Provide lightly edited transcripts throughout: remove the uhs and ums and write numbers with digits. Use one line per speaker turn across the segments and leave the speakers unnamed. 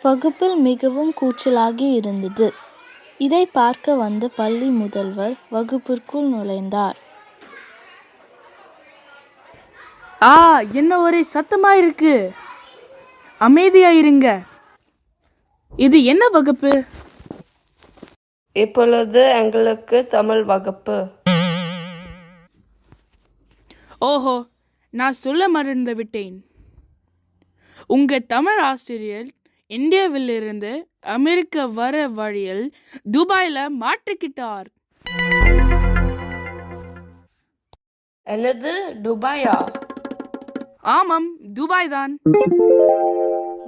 வகுப்பில் மிகவும் கூச்சலாகி இருந்தது. இதை பார்க்க வந்த பள்ளி முதல்வர் வகுப்பிற்குள் நுழைந்தார்.
என்ன ஒரே சத்தமா இருக்கு, அமைதியா இருங்க. இது என்ன வகுப்பு?
இப்பொழுது எங்களுக்கு தமிழ் வகுப்பு.
ஓஹோ, நான் சொல்ல மறந்து விட்டேன். உங்க தமிழ் ஆசிரியர் இந்தியாவிலிருந்து அமெரிக்கா வர வழியில் துபாயில மாட்டிக்கிட்டார்.
என்னது, துபாயா?
ஆமாம், துபாய் தான்.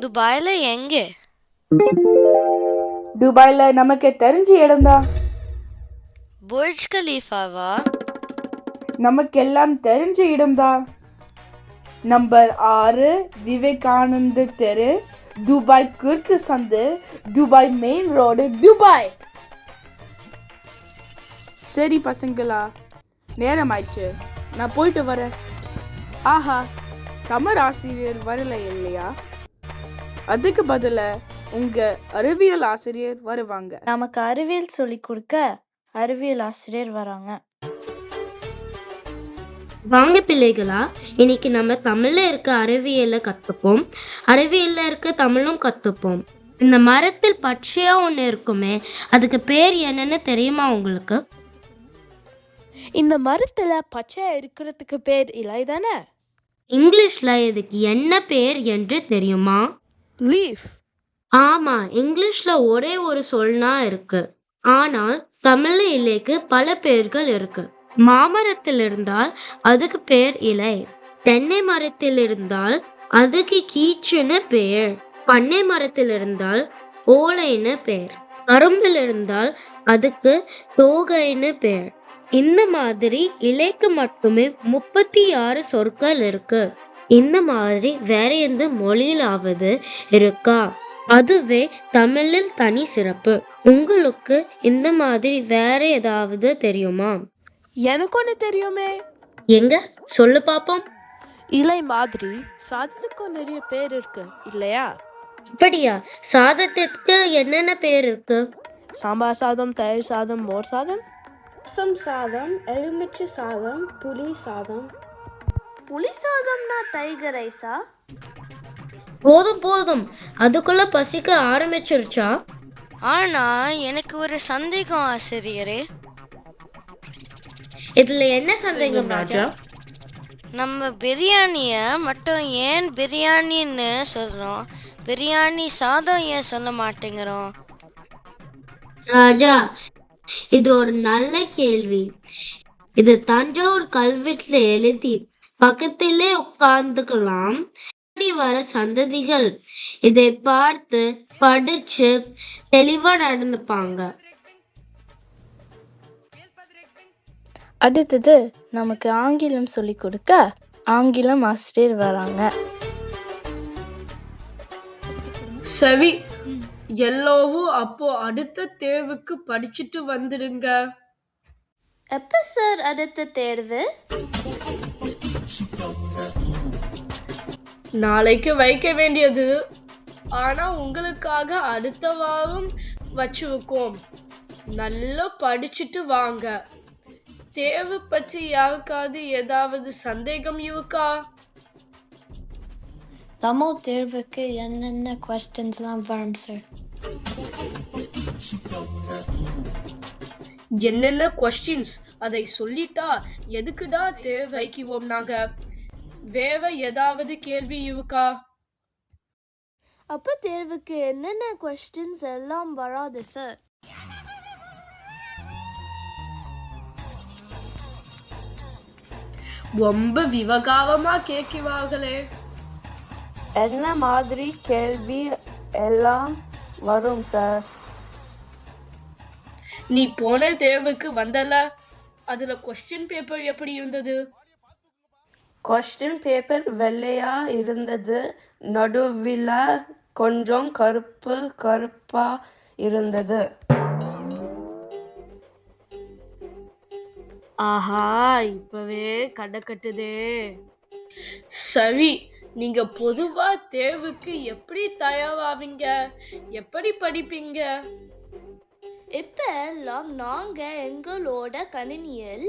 துபாயில எங்கே?
துபாயில நமக்கு தெரிஞ்ச இடம்தான்.
புர்ஜ் கலீஃபாவா?
நமக்கெல்லாம் தெரிஞ்ச இடம்தான். நம்பர் 6 விவேகானந்த தெரு, துபாய் குறுக்கு சந்து, துபாய் மெயின் ரோடு, துபாய். சரி பசங்களா, நேரம் ஆயிடுச்சு, நான் போயிட்டு வரேன். ஆஹா, தமிழ் ஆசிரியர் வரல இல்லையா? அதுக்கு பதில உங்க அறிவியல் ஆசிரியர் வருவாங்க.
நமக்கு அறிவியல் சொல்லிக் கொடுக்க அறிவியல் ஆசிரியர் வராங்க.
வாங்க பிள்ளைகளா, இன்னைக்கு நம்ம தமிழ்ல இருக்க அறிவியலை கத்துப்போம், அறிவியல்ல இருக்க தமிழும் கத்துப்போம். இந்த மரத்தில் பச்சையா ஒண்ணு இருக்குமே, அதுக்கு பேர் என்னன்னு தெரியுமா உங்களுக்கு?
இந்த மரத்துல பச்சையா இருக்கிறதுக்கு பேர் இலை தானே?
இங்கிலீஷ்ல இதுக்கு என்ன பேர் என்று தெரியுமா?
லீஃப்.
ஆமா, இங்கிலீஷ்ல ஒரே ஒரு சொல்னா இருக்கு, ஆனால் தமிழ்ல இலைக்கு பல பேர்கள் இருக்கு. மாமரத்தில் இருந்தால் அதுக்கு பேர் இலை, தென்னை மரத்தில் இருந்தால் அதுக்கு கீச்சுன்னு பேர், பண்ணை மரத்தில் இருந்தால் ஓலைன்னு பேர், கரும்பில் இருந்தால் அதுக்கு தோகைன்னு பேர். இந்த மாதிரி இலைக்கு மட்டுமே 36 சொற்கள் இருக்கு. இந்த மாதிரி வேற எந்த மொழியிலாவது இருக்கா? அதுவே தமிழில் தனி சிறப்பு. உங்களுக்கு இந்த மாதிரி வேற ஏதாவது தெரியுமா?
எனக்கு ஒன்று தெரியுமே.
எங்க சொல்லு பாப்போம்.
இலை மாதிரி சாதத்துக்கும் நிறைய பேர் இருக்கு இல்லையா?
அப்படியா? சாதத்திற்கு என்னென்ன பேர் இருக்கு?
சாம்பார் சாதம், தயிர் சாதம், மோர் சாதம்,
ரசம் சாதம், எலுமிச்சை சாதம், புளி சாதம்.
புளி சாதம்னா டைகர் ரைஸா?
போதும் போதும், அதுக்குள்ள பசிக்க ஆரம்பிச்சிருச்சா?
ஆனா எனக்கு ஒரு சந்தேகம் ஆசிரியரே.
இதுல என்ன சந்தேகம் ராஜா?
நம்ம பிரியாணிய மட்டும் ஏன் பிரியாணின்னு சொல்றோம், பிரியாணி சாதம் ஏன் சொல்ல மாட்டேங்கிறோம்?
ராஜா, இது ஒரு நல்ல கேள்வி. இது தஞ்சாவூர் கல்வெட்டுல எழுதி பக்கத்திலே உட்கார்ந்துக்கலாம். வர சந்ததிகள் இதை பார்த்து படிச்சு தெளிவா நடந்துப்பாங்க.
அடுத்தது நமக்கு ஆங்கிலம் சொல்லிக் கொடுக்க ஆங்கிலம் ஆசிரியர் வராங்க.
சரி, எல்லாவும் அப்போ அடுத்த தேர்வுக்கு படிச்சுட்டு வந்துடுங்க.
எப்ப சார் அடுத்த தேர்வு?
நாளைக்கு வைக்க வேண்டியது, ஆனா உங்களுக்காக அடுத்த வாரம் வச்சிருக்கோம். நல்லா படிச்சுட்டு வாங்க. தேர்வு பற்றி யாருக்காவது ஏதாவது சந்தேகம் இருக்கா?
தமிழ் தேர்வுக்கு என்னென்ன கொஸ்டின்ஸ்லாம் வரும் சார்?
என்னென்ன கொஸ்டின்ஸ் அதை சொல்லிட்டா எதுக்குடா தேர்வு வைக்குவோம் நாங்க? வேற ஏதாவது கேள்வி இருக்கா?
அப்ப தேர்வுக்கு என்னென்ன கொஸ்டின்ஸ் எல்லாம் வராது சார்?
ரொம்ப விவகாரமா கேட்கிறார்களே.
என்ன மாதிரி கேள்வி எல்லாம் வரும் சார்?
நீ போன தேர்வுக்கு வந்தல, அதுல கொஸ்டின் பேப்பர் எப்படி இருந்தது?
கொஸ்டின் பேப்பர் வெள்ளையா இருந்தது, நடுவில் கொஞ்சம் கருப்பா இருந்தது.
ஆஹா, இப்பவே கடை கட்டுதே. சரி, நீங்க பொதுவா தேர்வுக்கு எப்படி தயாராவீங்க? எப்படி படிப்பீங்க?
இப்ப எல்லாம் நாங்க எங்களோட கணினியில்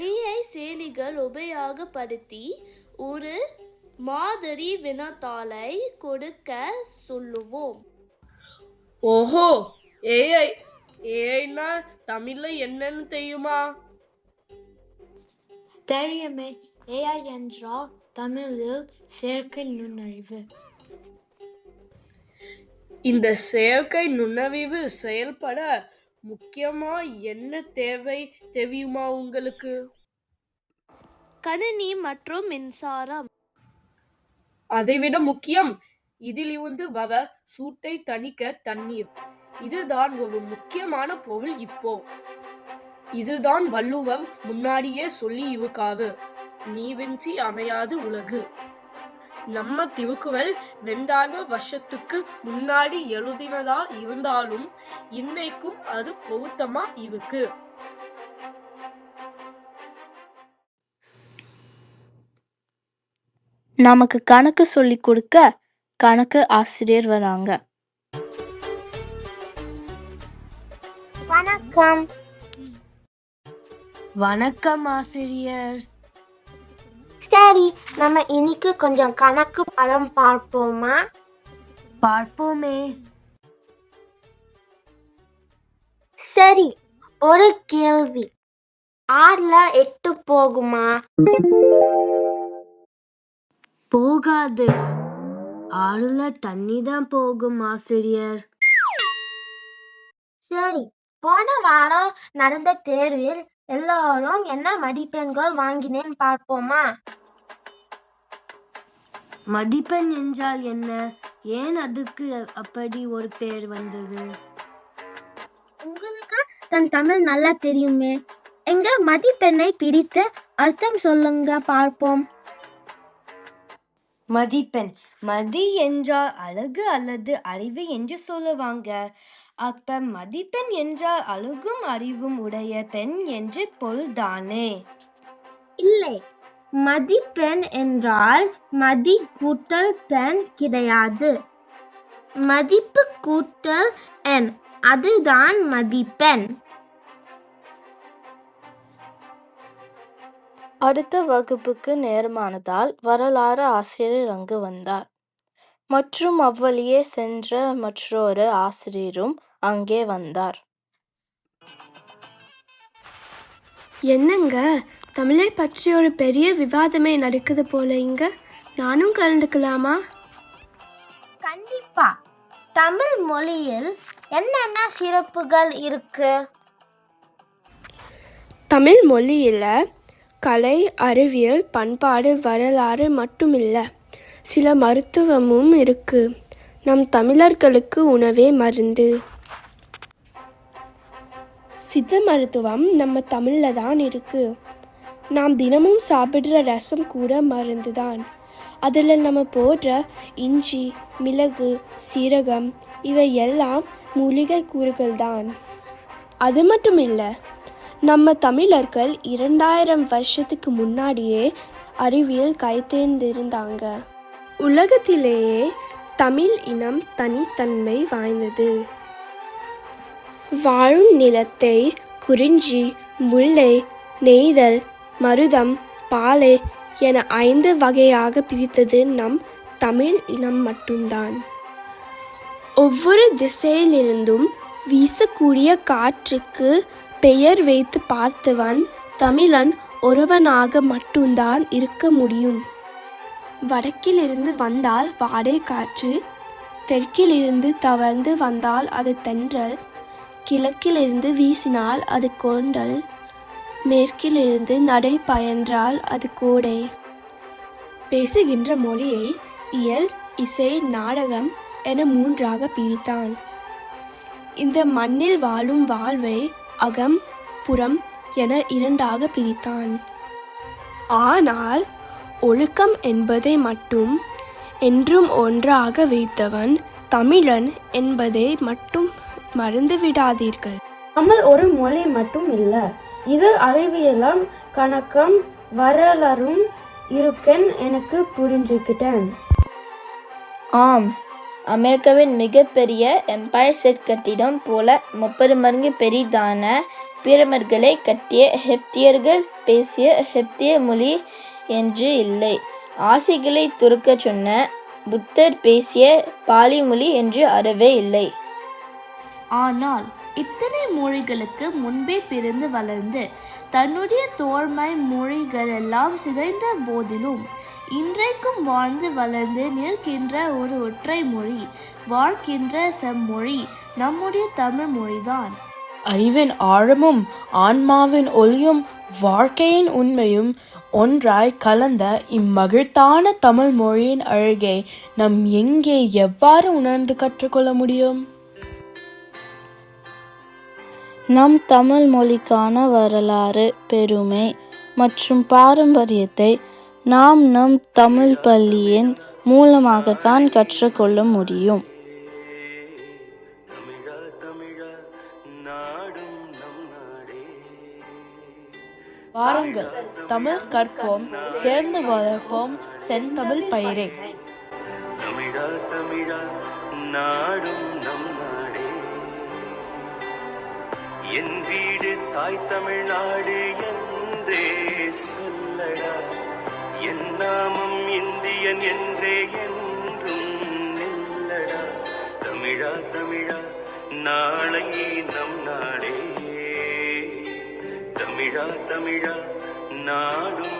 AI செயலிகள் உபயோகப்படுத்தி ஒரு மாதிரி வினாத்தாளை கொடுக்க சொல்லுவோம்.
ஓஹோ, ஏஐ ஏஐனா தமிழ்ல என்னன்னு தெரியுமா?
தெரியுமே, ஏஐ என்றால் தமிழில் செயற்கை நுண்ணறிவு.
இந்த செயற்கை நுண்ணறிவு செயல்பட முக்கியமா என்ன தேவை தெரியுமா உங்களுக்கு?
கணினி மற்றும் மின்சாரம்.
அதைவிட முக்கியம், இதிலிருந்து வர சூட்டை தணிக்க தண்ணீர். இதுதான் ஒரு முக்கியமான பொருள். இப்போ இதுதான் வள்ளுவர் முன்னாடியே சொல்லி இருக்காரு, நீரின்றி அமையாது உலகு. நம்ம திருக்குறள் 2000 வருஷத்துக்கு முன்னாடி எழுதினதா இருந்தாலும் இன்னைக்கும் அது பொருத்தமா இருக்கு.
நமக்கு கணக்கு சொல்லி கொடுக்க கணக்கு ஆசிரியர் வராங்க.
வணக்கம். வணக்கம் ஆசிரியர். சரி, நம்ம இன்னைக்கு கொஞ்சம் கணக்கு படம் பார்ப்போமா? பார்ப்போமே. சரி, ஒரு கேள்வி. 6ல 8 போகுமா? போகாது. 6ல தண்ணி தான் போகும் ஆசிரியர். சரி, போன வாரம் நடந்த தேர்வில் எல்லாரும் என்ன மதிப்பெண்கள் வாங்கினேன்னு பார்ப்போமா? மதிப்பெண் என்றால் என்ன? ஏன் அதுக்கு அப்படி ஒரு பேர் வந்தது? உங்களுக்கு தன் தமிழ் நல்லா தெரியுமே. எங்க மதிப்பெண்ணை பிரித்து அர்த்தம் சொல்லுங்க பார்ப்போம். மதிப்பெண். மதி என்றால் அழகு அல்லது அறிவு என்று சொல்லுவாங்க. அப்ப மதிப்பெண் என்றால் அழகும் அறிவும் உடைய பெண் என்று பொருள்தானே? இல்லை, மதிப்பெண் என்றால் மதி கூட்டல் பெண் கிடையாது. மதிப்பு கூட்டல் எண், அதுதான் மதிப்பெண்.
அடுத்த வகுப்புக்கு நேரமானதால் வரலாறு ஆசிரியர் அங்கு வந்தார். மற்றும் அவ்வழியே சென்ற மற்றொரு ஆசிரியரும் அங்கே வந்தார்.
என்னங்க, தமிழை பற்றி ஒரு பெரிய விவாதமே நடக்குது போல. இங்க நானும் கலந்துக்கலாமா?
கண்டிப்பா. தமிழ் மொழியில் என்னென்ன சிறப்புகள் இருக்கு?
தமிழ் மொழியில் கலை, அறிவியல், பண்பாடு, வரலாறு மட்டுமில்லை, சில மருத்துவமும் இருக்கு. நம் தமிழர்களுக்கு உணவே மருந்து. சித்த மருத்துவம் நம்ம தமிழில் தான் இருக்கு. நாம் தினமும் சாப்பிட்ற ரசம் கூட மருந்து தான். அதில் நம்ம போடுற இஞ்சி, மிளகு, சீரகம் இவை எல்லாம் மூலிகை கூறுகள் தான். அது மட்டும் இல்லை, நம்ம தமிழர்கள் 2000 வருஷத்துக்கு முன்னாடியே அறிவியல் கைத்தேர்ந்திருந்தாங்க. உலகத்திலேயே தமிழ் இனம் தனித்தன்மை வாய்ந்தது. வாழும் நிலத்தை குறிஞ்சி, முல்லை, நெய்தல், மருதம், பாலை என 5 வகையாக பிரித்தது நம் தமிழ் இனம் மட்டும்தான். ஒவ்வொரு திசையிலிருந்தும் வீசக்கூடிய காற்றுக்கு பெயர் வைத்து பார்த்தவன் தமிழன் ஒருவனாக மட்டும்தான் இருக்க முடியும். வடக்கிலிருந்து வந்தால் வாடை காற்று, தெற்கிலிருந்து தவழ்ந்து வந்தால் அது தென்றல், கிழக்கிலிருந்து வீசினால் அது கொண்டல், மேற்கிலிருந்து நடை பயின்றால் அது கோடை. பேசுகின்ற மொழியை இயல், இசை, நாடகம் என 3ஆக பிரித்தான். இந்த மண்ணில் வாழும் வாழ்வை அகம், புறம் என 2ஆக பிரித்தான். ஆனால் ஒழுக்கம் என்பதை மட்டும் என்றும் ஒன்றாக வைத்தவன் தமிழன் என்பதை மட்டும் மறந்துவிடாதீர்கள். தமிழ் ஒரு மொழி மட்டும் இல்லை, இதில் அறிவியலும் கணக்கும் வரலாறும் இருக்குன்னு எனக்கு புரிஞ்சுக்கிட்டேன்.
ஆம், அமெரிக்காவின் மிகப்பெரிய எம்பயர் ஸ்டேட் கட்டிடம் போல 30 மடங்கு பெரிதான பிரமிடுகளை கட்டிய எகிப்தியர்கள் பேசிய எகிப்திய மொழி என்று இல்லை. ஆசைகளை துறக்கச் சொன்ன புத்தர் பேசிய பாலி மொழி என்று அறவே இல்லை.
ஆனால் இத்தனை மொழிகளுக்கு முன்பே பிறந்து வளர்ந்து தன்னுடைய தோழமை மொழிகளெல்லாம் சிதைந்த போதிலும் இன்றைக்கும் வாழ்ந்து வளர்ந்து நிற்கின்ற ஒரு ஒற்றை மொழி, வாழ்கின்ற செம்மொழி நம்முடைய தமிழ் மொழிதான்.
அறிவின் ஆழமும் ஆன்மாவின் ஒளியும் வாழ்க்கையின் உண்மையும் ஒன்றாய் கலந்த இம்மகிழ்த்தான தமிழ் மொழியின் அழகை நாம் எங்கே எவ்வாறு உணர்ந்து கற்றுக்கொள்ள முடியும்?
நம் தமிழ் மொழிக்கான வரலாறு, பெருமை மற்றும் பாரம்பரியத்தை நாம் நம் தமிழ் பள்ளியின் மூலமாகத்தான் கற்றுக்கொள்ள முடியும்.
வாருங்கள், தமிழ் கற்போம், சேர்ந்து வளர்ப்போம் செந்தமிழ் பயிரை.
தமிழா தமிழா நாடும் நம் நாடே, என் வீடு தாய் தமிழ்நாடு என்றே சொல்லடா, என் நாமம் இந்தியன் என்றே என்றும் நில்லடா. தமிழா தமிழா நாளை நம் நாடே, தமிழா தமிழா நாடும்